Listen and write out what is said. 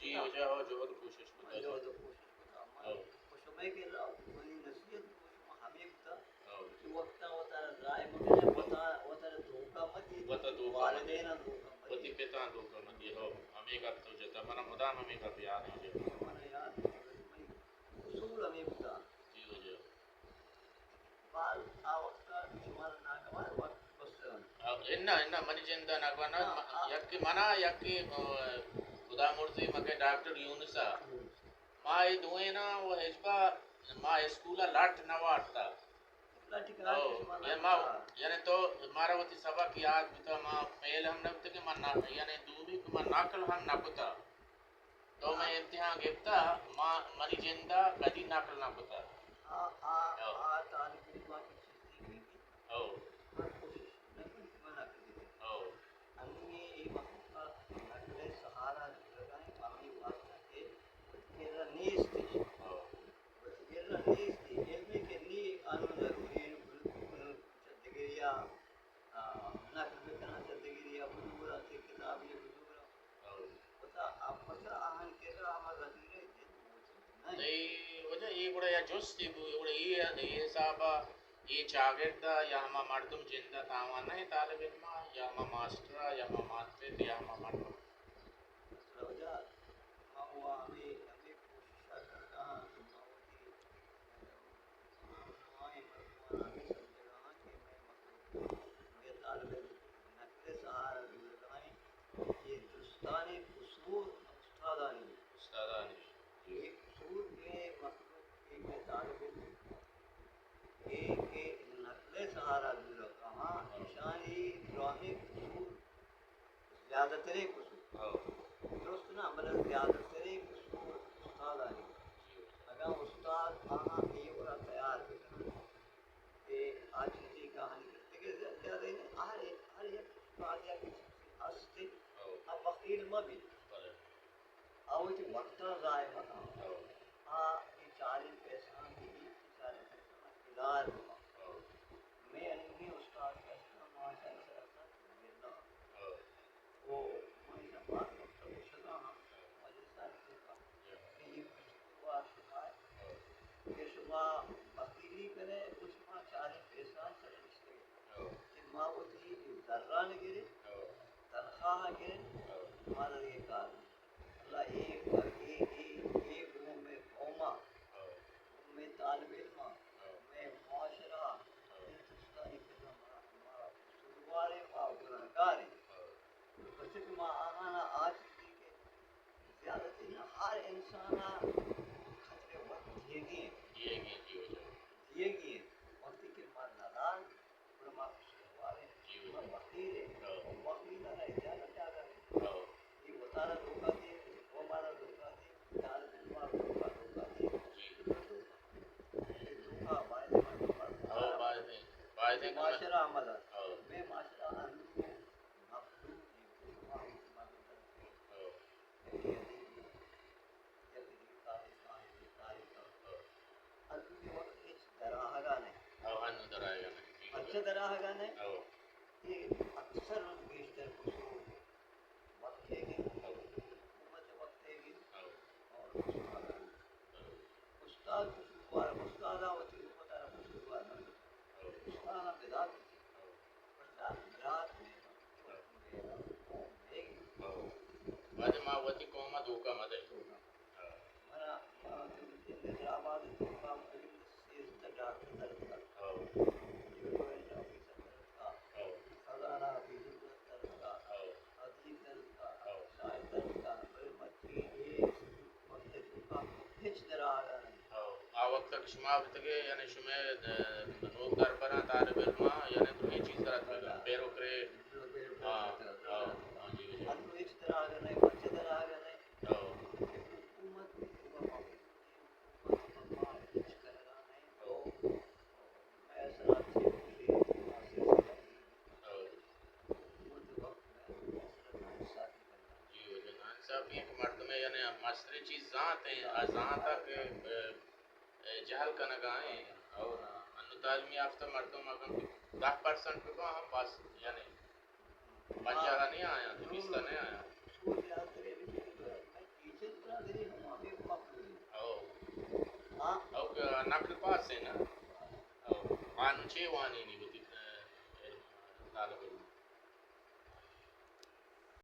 جی وجہ ہو جو تو کوشش کرتا جو تو کوشش کرتا ہوں خوش میں کہ وہی نصیحت کو ہمیں بتا کہ وقت ہوتا ہے رائے مگر ہوتا ہے دھوکا مت والدین دھوکا مت وتی پتا دھوکا مت ہو ہمیں کا تو جتا منا مدام ہمیں کا یاد ہے جو ہمارا یاد اصول ہمیں بتا جی وجہ بال وقت شمار نہ کمائے وقت ان منی جندا نگوانا یکی منا یکی خدا مرضی مکے ڈاکٹر یونسا ما ای دوئے نا وہ ہجبا ما اسکولا لٹ نہ واٹتا یعنی تو مارا وتی سبق یاد بتا ما پہلے ہم نے کہ من یعنی دوبی کہ من ناقل ہم نہ پتا تو میں امتحان گفتا ما منی جندا کدی ناقل نہ پتا جوستی بوڑے یہ صاحب یہ شاگرد یا ہم مردم جندا تاوان نہیں طالب علم یا ہم ماسٹر یا ہم ماسٹر یا ہم مردم زیادہ ترے درست نا مطلب زیادہ ترے استاد آئی اگر استاد آہاں یہ پورا تیار کرنا کہ آج کی کہانی کرتے کہ زیادہ ہر ایک استاد یا کسی ہستے اب وقیل مبی آوچ وقت ضائع مکان یہ 40 پیسہ بھی 40 پیسہ ادار میں انہی استاد پیسہ ماشاء اللہ وہ ماشاء بات مطلب شدہ مجلسان کی یہ کہ صبح وقیلی کرے اس میں 40 پیسہ سرشتے کہ ماں وہ تھی ذرہ گرے تنخواہ گرے ہمارا یہ کار اللہ ایک روم میں قوما میں طالب علم میں معاشرہ ہندوستانی فلم ہمارا سلوارے پاؤ گناہگار بچے کہ ماں آنا آج کی کہ زیادہ تھی نا ہر انسان خطرے وقت دیے گئے وقت کے ماں نادان علماء سلوارے وقیر ہے وقیر ہے اجازت کیا کرے یہ بتانا دھوکا دے وہ ہمارا دھوکا دے طالب علماء دھوکا دے دھوکا معاشرہ عمل میں معاشرہ اچھا طرح گانے یہ اکثر بیشتر قصور وقت ہے گی حکومت وقت ہے گی اور استاد قصور استاد آوتی حکومت آرہ قصور استاد پیدا کی رات میں بعد ما وتی قوما دھوکا مدے منا حیدرآباد دھوکا علم سیز ڈاکٹر درد خزانہ حفیظ درد کا حدیث درد کا شاہد درد کا بڑے مچی یہ وقت دھوکا ہچ درہ آگا نہیں وقت تک شما بتگے یعنی شما نوک در پرا طالب علم یعنی تو یہ چیز طرح تھا پیرو کرے انو ہچ درہ آگا نہیں بچے درہ آگا نہیں حکومت مستری چیز ذات ہیں ذات تک جہل کا نگاہیں اور انو تعلیم یافتہ مردوں مگر 10% پہ ہم بس یعنی بچہ نہیں آیا دوستا نہیں آیا كان شيء وانيني بتك طالب علم